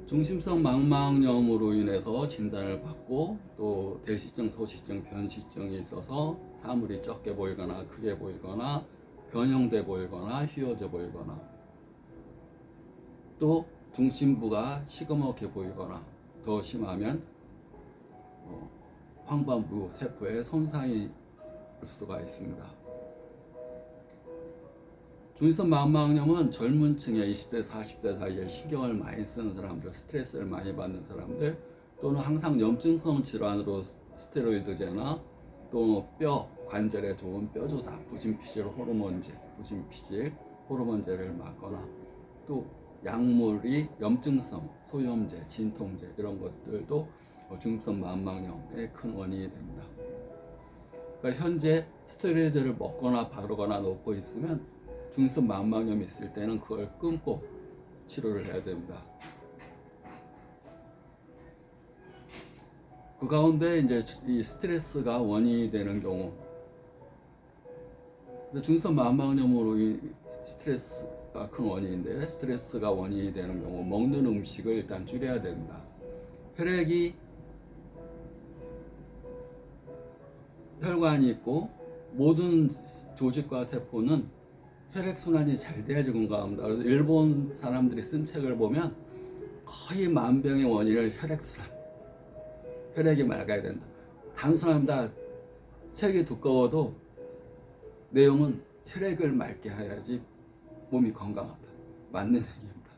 중심성 망막염으로 인해서 진단을 받고 또 대시증, 소시증, 변시증이 있어서 사물이 적게 보이거나 크게 보이거나 변형돼 보이거나 휘어져 보이거나 또 중심부가 시커멓게 보이거나 더 심하면 황반부 세포에 손상이 올 수가 있습니다. 중심성 망막염은 젊은 층에 20대, 40대 사이에 신경을 많이 쓰는 사람들, 스트레스를 많이 받는 사람들 또는 항상 염증성 질환으로 스테로이드제나 또 뼈, 관절에 좋은 뼈주사, 부진피질 호르몬제, 부진피질 호르몬제를 맞거나 또 약물이 염증성, 소염제, 진통제 이런 것들도 중심성 망막염의 큰 원인이 됩니다. 그러니까 현재 스테로이드를 먹거나 바르거나 놓고 있으면 중심성 망막염이 있을 때는 그걸 끊고 치료를 해야 됩니다. 그 가운데 이제 이 스트레스가 원인이 되는 경우, 중심성 망막염으로 이 스트레스가 큰 원인인데 스트레스가 원인이 되는 경우 먹는 음식을 일단 줄여야 됩니다. 혈관이 있고 모든 조직과 세포는 혈액순환이 잘 돼야지 건강합니다. 그래서 일본 사람들이 쓴 책을 보면 거의 만병의 원인을 혈액순환, 혈액이 맑아야 된다. 단순합니다. 책이 두꺼워도 내용은 혈액을 맑게 해야지 몸이 건강하다. 맞는 얘기입니다.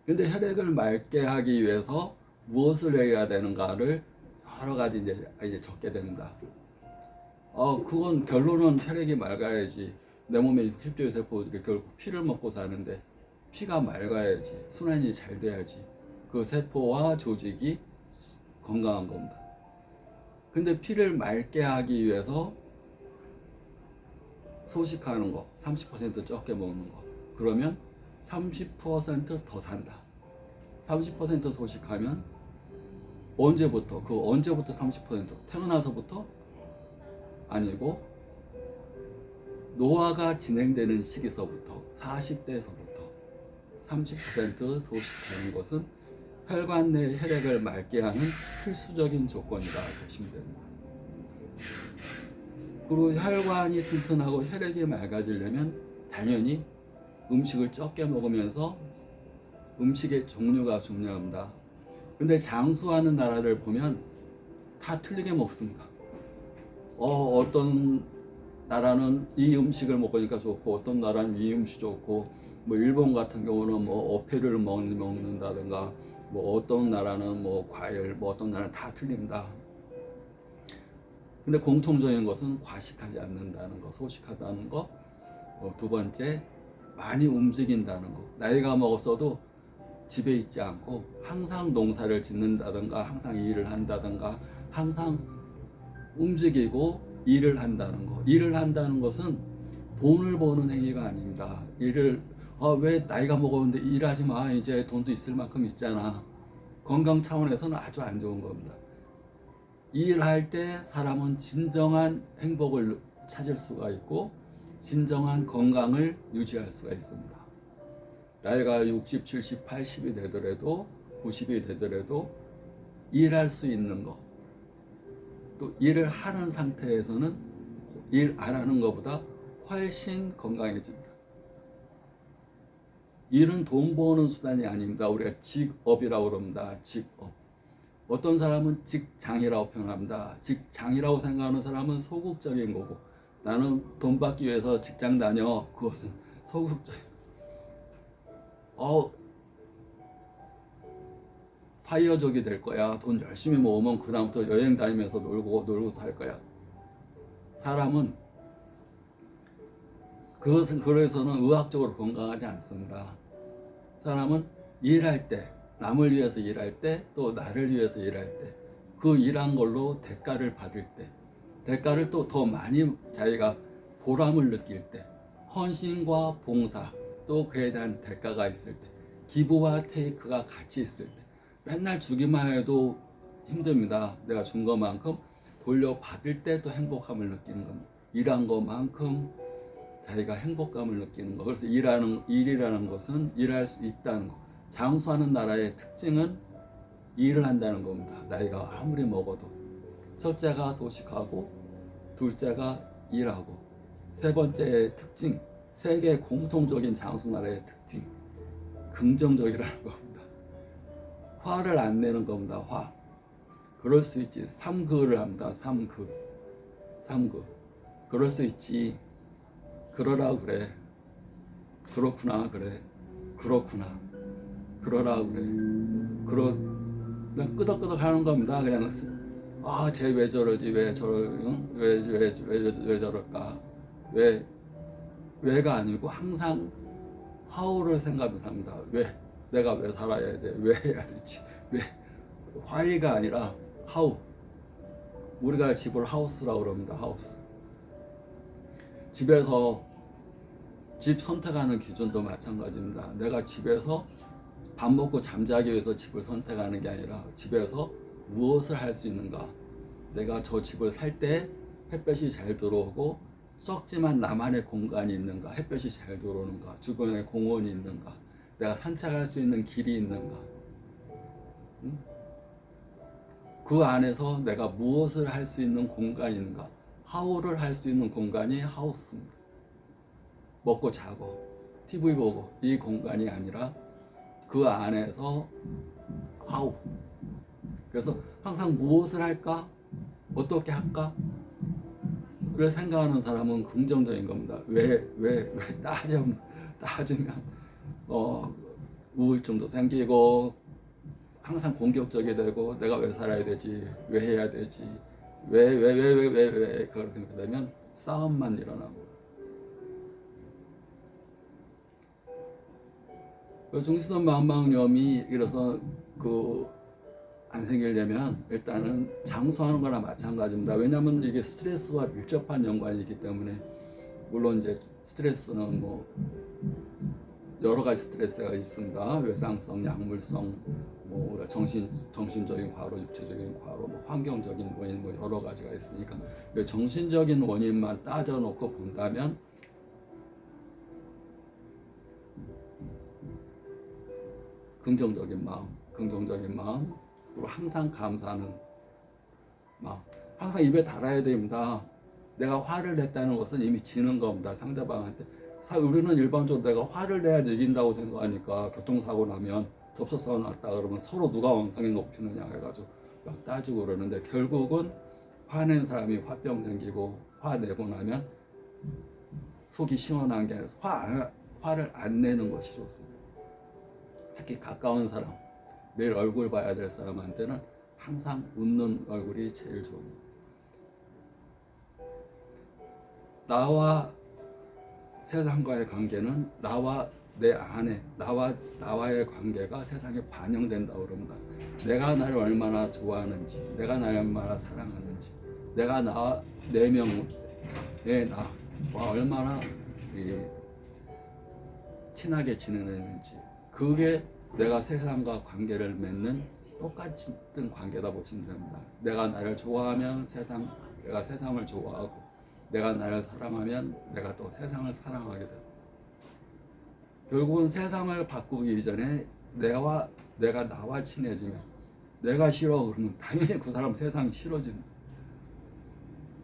근데 혈액을 맑게 하기 위해서 무엇을 해야 되는가를 여러 가지 이제 적게 된다. 그건 결론은 혈액이 맑아야지. 내 몸에 60조의 세포들이 결국 피를 먹고 사는데 피가 맑아야지, 순환이 잘 돼야지 그 세포와 조직이 건강한 겁니다. 근데 피를 맑게 하기 위해서 소식하는 거 30% 적게 먹는 거, 그러면 30% 더 산다. 30% 소식하면 언제부터 30%? 태어나서부터? 아니고 노화가 진행되는 시기서부터 40대에서부터 30% 소식하는 것은 혈관 내 혈액을 맑게 하는 필수적인 조건이라 보시면 됩니다. 그리고 혈관이 튼튼하고 혈액이 맑아지려면 당연히 음식을 적게 먹으면서 음식의 종류가 중요합니다. 근데 장수하는 나라들 보면 다 틀리게 먹습니다. 어떤 나라는 이 음식을 먹으니까 좋고 어떤 나라는 이 음식 좋고 뭐 일본 같은 경우는 뭐 어패를 먹는다든가 뭐 어떤 나라는 뭐 과일 뭐 어떤 나라는 다 틀립니다. 근데 공통적인 것은 과식하지 않는다는 거, 소식하다는 거, 두 번째 많이 움직인다는 거. 나이가 먹었어도 집에 있지 않고 항상 농사를 짓는다든가 항상 일을 한다든가 항상 움직이고 일을 한다는 거. 일을 한다는 것은 돈을 버는 행위가 아닙니다. 왜 나이가 먹었는데 일하지 마. 이제 돈도 있을 만큼 있잖아. 건강 차원에서는 아주 안 좋은 겁니다. 일할 때 사람은 진정한 행복을 찾을 수가 있고 진정한 건강을 유지할 수가 있습니다. 나이가 60, 70, 80이 되더라도 90이 되더라도 일할 수 있는 거, 또 일을 하는 상태에서는 일 안 하는 것보다 훨씬 건강해집니다. 일은 돈 버는 수단이 아닙니다. 우리가 직업이라고 그럽니다. 직업. 어떤 사람은 직장이라고 표현합니다. 직장이라고 생각하는 사람은 소극적인 거고, 나는 돈 받기 위해서 직장 다녀. 그것은 소극적이에요. 파이어족이 될 거야. 돈 열심히 모으면 그 다음부터 여행 다니면서 놀고 살 거야. 사람은 그것은 그래서는 의학적으로 건강하지 않습니다. 사람은 일할 때, 남을 위해서 일할 때, 또 나를 위해서 일할 때, 그 일한 걸로 대가를 받을 때, 대가를 또 더 많이 자기가 보람을 느낄 때, 헌신과 봉사, 또 그에 대한 대가가 있을 때, 기부와 테이크가 같이 있을 때, 맨날 주기만 해도 힘듭니다. 내가 준 것만큼 돌려받을 때 또 행복함을 느끼는 겁니다. 일한 것만큼 자기가 행복감을 느끼는 거. 그래서 일이라는 것은 일할 수 있다는 거. 장수하는 나라의 특징은 일을 한다는 겁니다. 나이가 아무리 먹어도. 첫째가 소식하고, 둘째가 일하고, 세 번째의 특징, 세계 공통적인 장수 나라의 특징, 긍정적이라는 겁니다. 화를 안 내는 겁니다. 화. 그럴 수 있지. 삼그를 합니다. 삼그. 그럴 수 있지. 그러라 그래. 그렇구나 그래. 그렇구나. 그러라 그래. 그냥 끄덕끄덕 하는 겁니다. 그냥 쟤 왜 저러지? 왜 저럴까? 왜가 아니고 항상 how를 생각하면서 합니다. 내가 왜 살아야 돼? 왜 해야 되지? why가 아니라 how. 우리가 집을 하우스라고 그럽니다. 하우스. 집에서 집 선택하는 기준도 마찬가지입니다. 내가 집에서 밥 먹고 잠자기 위해서 집을 선택하는 게 아니라 집에서 무엇을 할 수 있는가. 내가 저 집을 살 때 햇볕이 잘 들어오고 썩지만 나만의 공간이 있는가. 햇볕이 잘 들어오는가. 주변에 공원이 있는가. 내가 산책할 수 있는 길이 있는가. 그 안에서 내가 무엇을 할 수 있는 공간이 있는가. how를 할 수 있는 공간이 하우스입니다. 먹고 자고 TV 보고 이 공간이 아니라 그 안에서 how. 그래서 항상 무엇을 할까? 어떻게 할까? 를 생각하는 사람은 긍정적인 겁니다. 왜 따지면 우울증도 생기고 항상 공격적이 되고 내가 왜 살아야 되지? 왜 해야 되지? 왜 그렇게 되면 싸움만 일어나고. 중시선 만방염이 이래서 안 생기려면 일단은 장수하는 거나 마찬가지입니다. 왜냐하면 이게 스트레스와 밀접한 연관이 있기 때문에. 물론 이제 스트레스는 뭐 여러 가지 스트레스가 있습니다. 외상성, 약물성, 뭐 정신적인 과로, 육체적인 과로, 뭐 환경적인 원인, 뭐 여러 가지가 있으니까 정신적인 원인만 따져놓고 본다면 긍정적인 마음, 그리고 항상 감사하는 마음, 항상 입에 달아야 됩니다. 내가 화를 냈다는 것은 이미 지는 겁니다. 상대방한테. 우리는 일반적으로 내가 화를 내야 이긴다고 생각하니까 교통사고 나면 접촉사고 났다 그러면 서로 누가 원성이 높이느냐 해가지고 막 따지고 그러는데, 결국은 화낸 사람이 화병 생기고 화내고 나면 속이 시원한 게 아니라 화를 안 내는 것이 좋습니다. 특히 가까운 사람, 매일 얼굴 봐야 될 사람한테는 항상 웃는 얼굴이 제일 좋습니다. 나와 세상과의 관계는 나와 내 안에 나와의 관계가 세상에 반영된다고 그럽니다. 내가 나를 얼마나 좋아하는지, 내가 나를 얼마나 사랑하는지, 내가 내 명의 나와 얼마나 친하게 지내는지, 그게 내가 세상과 관계를 맺는 똑같은 관계다 보시면 됩니다. 내가 나를 좋아하면 내가 세상을 좋아하고, 내가 나를 사랑하면 내가 또 세상을 사랑하게 되고, 결국은 세상을 바꾸기 이전에 내가 나와 친해지면, 내가 싫어 그러면 당연히 그 사람 세상이 싫어집니다.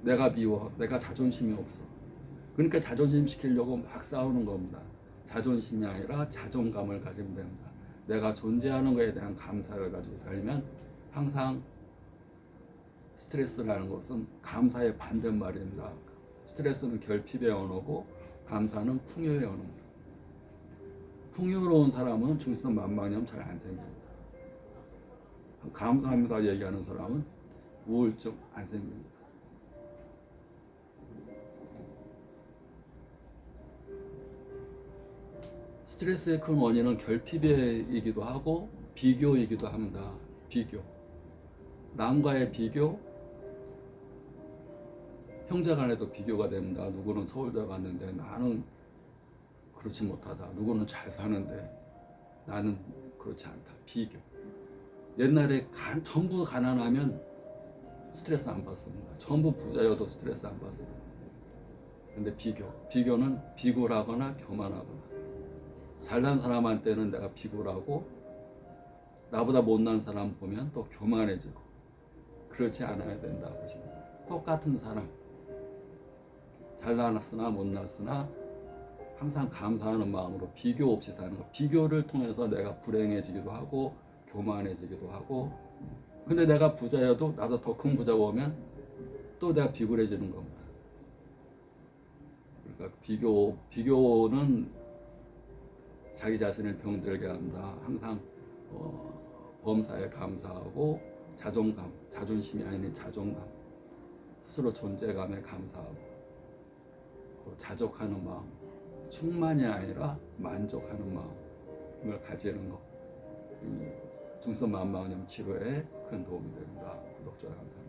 내가 미워, 내가 자존심이 없어, 그러니까 자존심 시키려고 막 싸우는 겁니다. 자존심이 아니라 자존감을 가지면 됩니다. 내가 존재하는 것에 대한 감사를 가지고 살면 항상 스트레스라는 것은 감사의 반대말입니다. 스트레스는 결핍의 언어고 감사는 풍요의 언어입니다. 풍요로운 사람은 중시성 만방염 잘 안 생깁니다. 감사합니다 얘기하는 사람은 우울증 안 생깁니다. 스트레스의 큰 원인은 결핍이기도 하고 비교이기도 합니다. 비교. 남과의 비교, 형제 간에도 비교가 됩니다. 누구는 서울대 갔는데 나는 그렇지 못하다. 누구는 잘 사는데 나는 그렇지 않다. 비교. 옛날에 전부 가난하면 스트레스 안 받습니다. 전부 부자여도 스트레스 안 받습니다. 근데 비교는 비굴하거나 교만하거나, 잘난 사람한테는 내가 비굴하고 나보다 못난 사람 보면 또 교만해지고 그렇지 않아야 된다고 보시면 똑같은 사람 잘났으나 못났으나 항상 감사하는 마음으로 비교 없이 사는 거. 비교를 통해서 내가 불행해지기도 하고 교만해지기도 하고 근데 내가 부자여도 나도 더 큰 부자 보면 또 내가 비굴해지는 겁니다. 그러니까 비교는 자기 자신을 병들게 한다. 항상 범사에 감사하고 자존심이 아닌 자존감, 스스로 존재감에 감사하고 자족하는 마음, 충만이 아니라 만족하는 마음을 가지는 것. 이 중선만마원염 치료에 큰 도움이 됩니다. 구독, 좋아요 감사합니다.